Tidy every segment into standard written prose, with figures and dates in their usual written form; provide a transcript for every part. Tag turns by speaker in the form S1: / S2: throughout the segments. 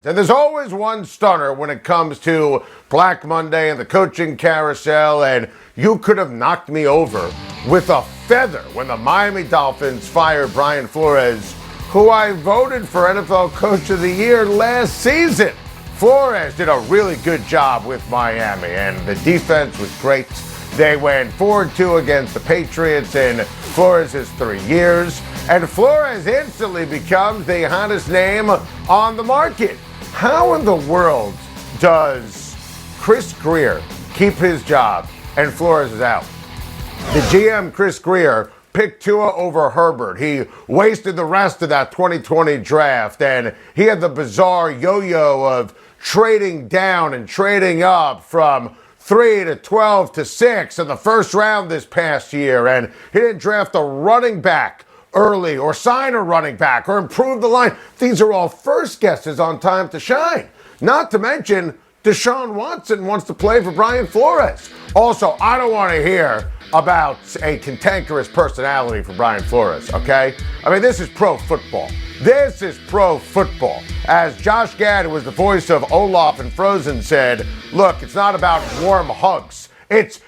S1: And there's always one stunner when it comes to Black Monday and the coaching carousel, and you could have knocked me over with a feather when the Miami Dolphins fired Brian Flores, who I voted for NFL Coach of the Year last season. Flores did a really good job with Miami, and the defense was great. They went 4-2 against the Patriots in Flores' 3 years, and Flores instantly becomes the hottest name on the market. How in the world does Chris Grier keep his job and Flores is out? The GM, Chris Grier, picked Tua over Herbert. He wasted the rest of that 2020 draft, and he had the bizarre yo-yo of trading down and trading up from 3 to 12 to 6 in the first round this past year, and he didn't draft a running back early or sign a running back or improve the line. These are all first guesses on time to shine. Not to mention, Deshaun Watson wants to play for Brian Flores. Also, I don't want to hear about a cantankerous personality for Brian Flores, okay? I mean, this is pro football. This is pro football. As Josh Gad, who was the voice of Olaf and Frozen, said, look, it's not about warm hugs. It's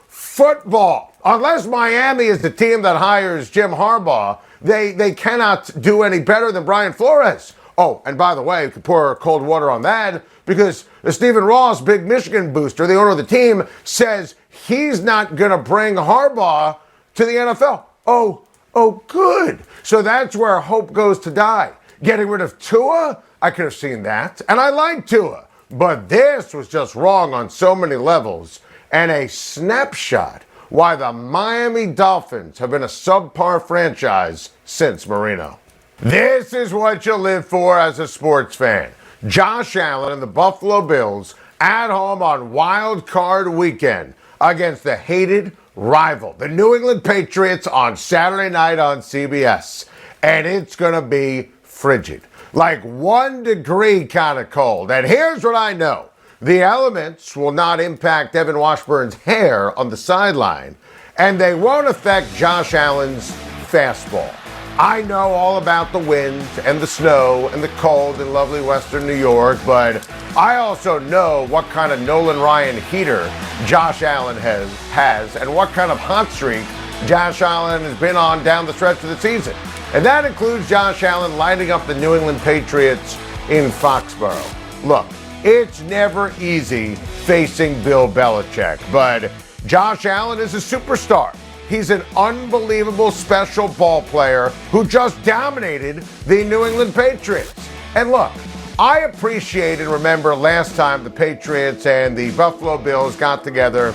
S1: football. Unless Miami is the team that hires Jim Harbaugh, they cannot do any better than Brian Flores. Oh, and by the way, we could pour cold water on that because Stephen Ross, big Michigan booster, the owner of the team, says he's not going to bring Harbaugh to the NFL. Oh, good. So that's where hope goes to die. Getting rid of Tua, I could have seen that. And I like Tua. But this was just wrong on so many levels. And a snapshot why the Miami Dolphins have been a subpar franchise since Marino. This is what you live for as a sports fan. Josh Allen and the Buffalo Bills at home on Wild Card Weekend against the hated rival, the New England Patriots, on Saturday night on CBS. And it's going to be frigid, like 1 degree kind of cold. And here's what I know. The elements will not impact Evan Washburn's hair on the sideline, and they won't affect Josh Allen's fastball. I know all about the wind and the snow and the cold in lovely western New York, but I also know what kind of Nolan Ryan heater Josh Allen has and what kind of hot streak Josh Allen has been on down the stretch of the season. And that includes Josh Allen lighting up the New England Patriots in Foxborough. Look, it's never easy facing Bill Belichick, but Josh Allen is a superstar. He's an unbelievable special ball player who just dominated the New England Patriots. And look, I appreciate and remember last time the Patriots and the Buffalo Bills got together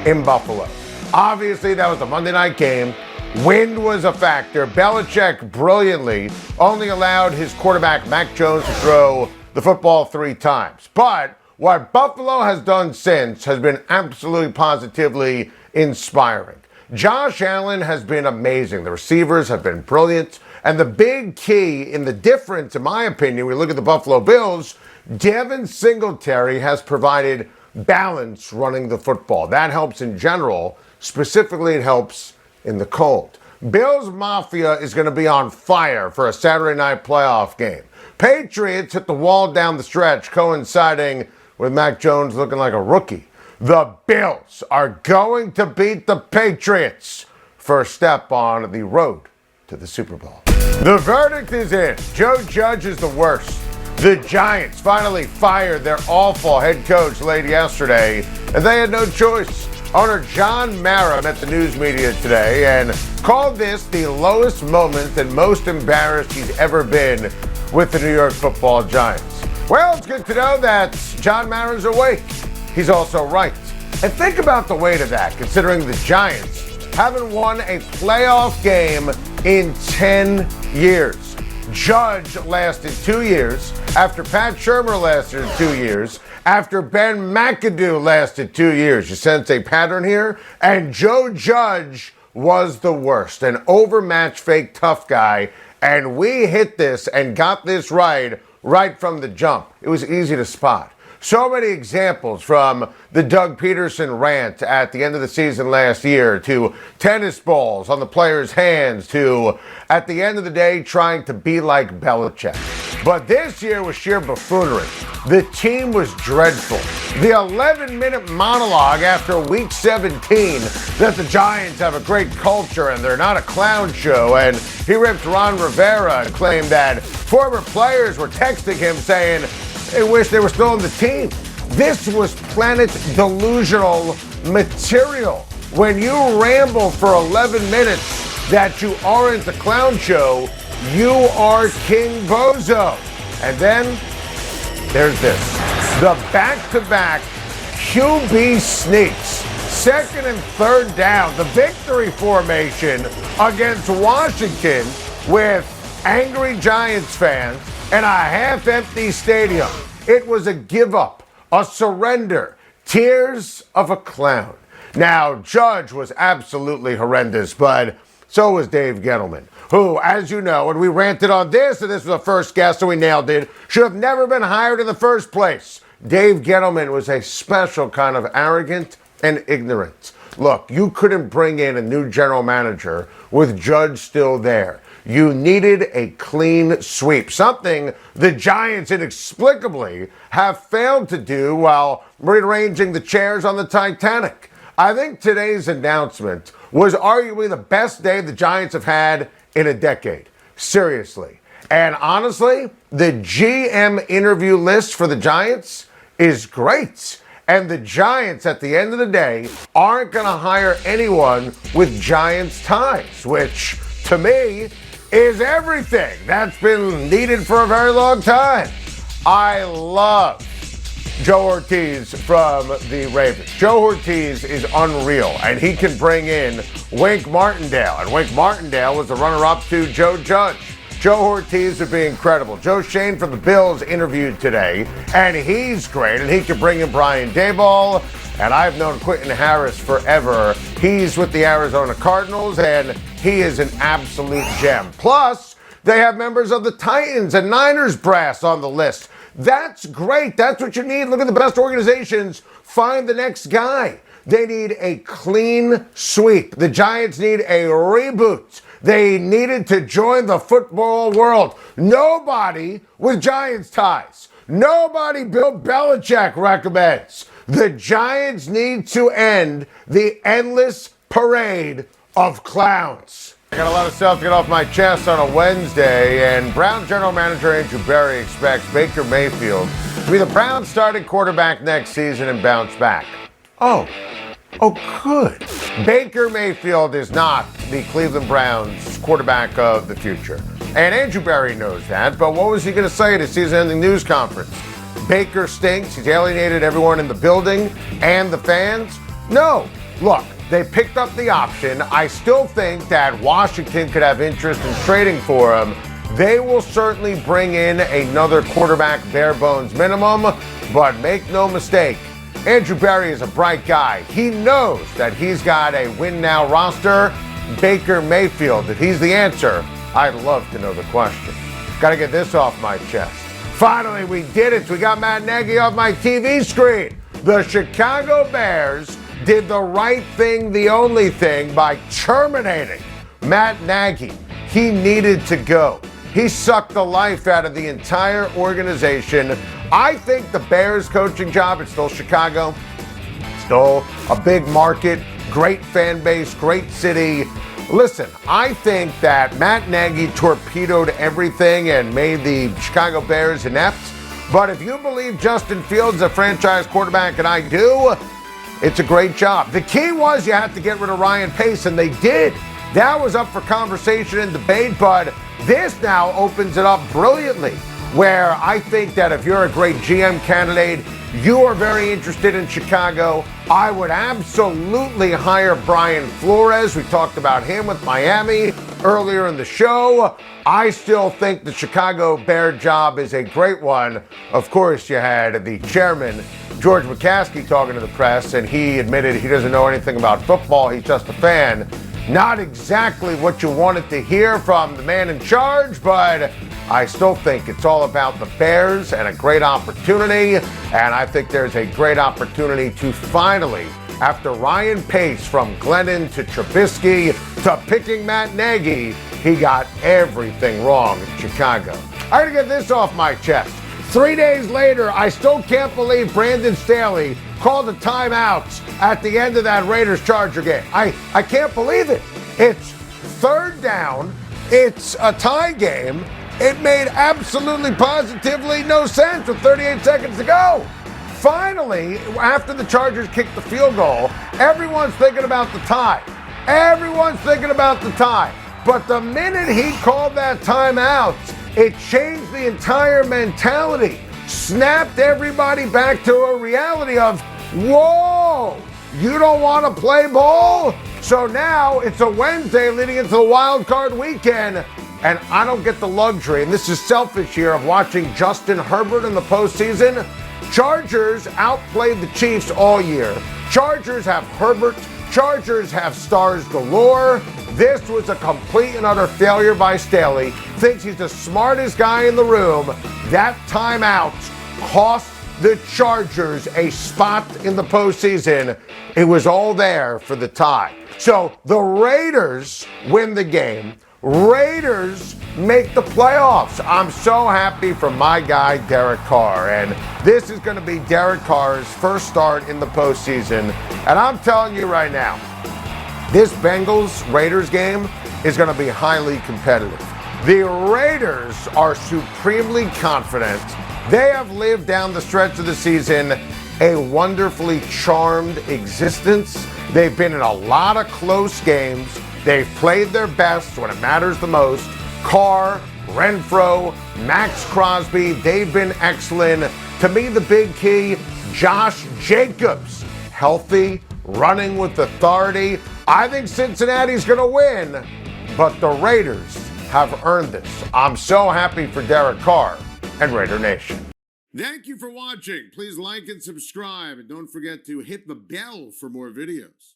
S1: in Buffalo. Obviously, that was a Monday night game. Wind was a factor. Belichick brilliantly only allowed his quarterback, Mac Jones, to throw the football 3 times. But what Buffalo has done since has been absolutely positively inspiring. Josh Allen has been amazing. The receivers have been brilliant. And the big key in the difference, in my opinion, when we look at the Buffalo Bills, Devin Singletary has provided balance running the football. That helps in general. Specifically, it helps in the cold. Bills Mafia is going to be on fire for a Saturday night playoff game. Patriots hit the wall down the stretch, coinciding with Mac Jones looking like a rookie. The Bills are going to beat the Patriots. First step on the road to the Super Bowl. The verdict is in. Joe Judge is the worst. The Giants finally fired their awful head coach late yesterday, and they had no choice. Owner John Mara met the news media today and called this the lowest moment and most embarrassed he's ever been with the New York Football Giants. Well, it's good to know that John Mara's awake. He's also right. And think about the weight of that, considering the Giants haven't won a playoff game in 10 years. Judge lasted 2 years, after Pat Shurmur lasted 2 years, after Ben McAdoo lasted 2 years. You sense a pattern here? And Joe Judge was the worst, an overmatched fake tough guy, and we hit this and got this right from the jump. It was easy to spot. So many examples, from the Doug Peterson rant at the end of the season last year, to tennis balls on the players' hands, to, at the end of the day, trying to be like Belichick. But this year was sheer buffoonery. The team was dreadful. The 11-minute monologue after week 17 that the Giants have a great culture and they're not a clown show, and he ripped Ron Rivera and claimed that former players were texting him saying they wish they were still on the team. This was planet delusional material. When you ramble for 11 minutes that you aren't a clown show, you are King Bozo. And then there's this. The back-to-back QB sneaks. Second and third down. The victory formation against Washington with angry Giants fans and a half-empty stadium. It was a give-up, a surrender, tears of a clown. Now, Judge was absolutely horrendous, but so was Dave Gettleman, who, as you know, and we ranted on this, and this was the first guest, so we nailed it, should have never been hired in the first place. Dave Gettleman was a special kind of arrogant and ignorant. Look, you couldn't bring in a new general manager with Judge still there. You needed a clean sweep, something the Giants inexplicably have failed to do while rearranging the chairs on the Titanic. I think today's announcement was arguably the best day the Giants have had in a decade. Seriously. And honestly, the GM interview list for the Giants is great. And the Giants, at the end of the day, aren't going to hire anyone with Giants ties, which, to me, is everything that's been needed for a very long time. I love Joe Ortiz from the Ravens. Joe Ortiz is unreal, and he can bring in Wink Martindale. And Wink Martindale was the runner-up to Joe Judge. Joe Ortiz would be incredible. Joe Schein from the Bills interviewed today, and he's great, and he can bring in Brian Daboll. And I've known Quentin Harris forever. He's with the Arizona Cardinals, and he is an absolute gem. Plus, they have members of the Titans and Niners brass on the list. That's great. That's what you need. Look at the best organizations. Find the next guy. They need a clean sweep. The Giants need a reboot. They needed to join the football world. Nobody with Giants ties. Nobody Bill Belichick recommends. The Giants need to end the endless parade of clowns. I got a lot of stuff to get off my chest on a Wednesday, and Browns general manager Andrew Berry expects Baker Mayfield to be the Browns starting quarterback next season and bounce back. Oh, good. Baker Mayfield is not the Cleveland Browns quarterback of the future. And Andrew Berry knows that, but what was he going to say at his season-ending news conference? Baker stinks, he's alienated everyone in the building and the fans? No. Look, they picked up the option. I still think that Washington could have interest in trading for him. They will certainly bring in another quarterback, bare bones minimum, but make no mistake, Andrew Berry is a bright guy. He knows that he's got a win-now roster. Baker Mayfield, if he's the answer, I'd love to know the question. Got to get this off my chest. Finally, we did it. We got Matt Nagy off my TV screen. The Chicago Bears did the right thing, the only thing, by terminating Matt Nagy. He needed to go. He sucked the life out of the entire organization. I think the Bears coaching job, it's still Chicago, still a big market, great fan base, great city. Listen, I think that Matt Nagy torpedoed everything and made the Chicago Bears inept. But if you believe Justin Fields is a franchise quarterback, and I do, it's a great job. The key was you had to get rid of Ryan Pace, and they did. That was up for conversation and debate, but this now opens it up brilliantly, where I think that if you're a great GM candidate, you are very interested in Chicago. I would absolutely hire Brian Flores. We talked about him with Miami earlier in the show. I still think the Chicago Bear job is a great one. Of course, you had the chairman, George McCaskey, talking to the press, and he admitted he doesn't know anything about football. He's just a fan. Not exactly what you wanted to hear from the man in charge, but I still think it's all about the Bears and a great opportunity. And I think there's a great opportunity to finally, after Ryan Pace from Glennon to Trubisky to picking Matt Nagy, he got everything wrong in Chicago. I gotta get this off my chest. 3 days later, I still can't believe Brandon Staley called a timeout at the end of that Raiders-Charger game. I can't believe it. It's third down. It's a tie game. It made absolutely positively no sense with 38 seconds to go. Finally, after the Chargers kicked the field goal, everyone's thinking about the tie. Everyone's thinking about the tie. But the minute he called that timeout, it changed the entire mentality, snapped everybody back to a reality of, whoa, you don't want to play ball? So now it's a Wednesday leading into the wild card weekend, and I don't get the luxury, and this is selfish here, of watching Justin Herbert in the postseason. Chargers outplayed the Chiefs all year. Chargers have Herbert. Chargers have stars galore. This was a complete and utter failure by Staley. Thinks he's the smartest guy in the room. That timeout cost the Chargers a spot in the postseason. It was all there for the tie. So the Raiders win the game. Raiders make the playoffs. I'm so happy for my guy, Derek Carr. And this is going to be Derek Carr's first start in the postseason. And I'm telling you right now, this Bengals-Raiders game is going to be highly competitive. The Raiders are supremely confident. They have lived down the stretch of the season a wonderfully charmed existence. They've been in a lot of close games. They've played their best when it matters the most. Carr, Renfro, Max Crosby, they've been excellent. To me, the big key, Josh Jacobs, healthy, running with authority. I think Cincinnati's going to win, but the Raiders have earned this. I'm so happy for Derek Carr and Raider Nation.
S2: Thank you for watching. Please like and subscribe, and don't forget to hit the bell for more videos.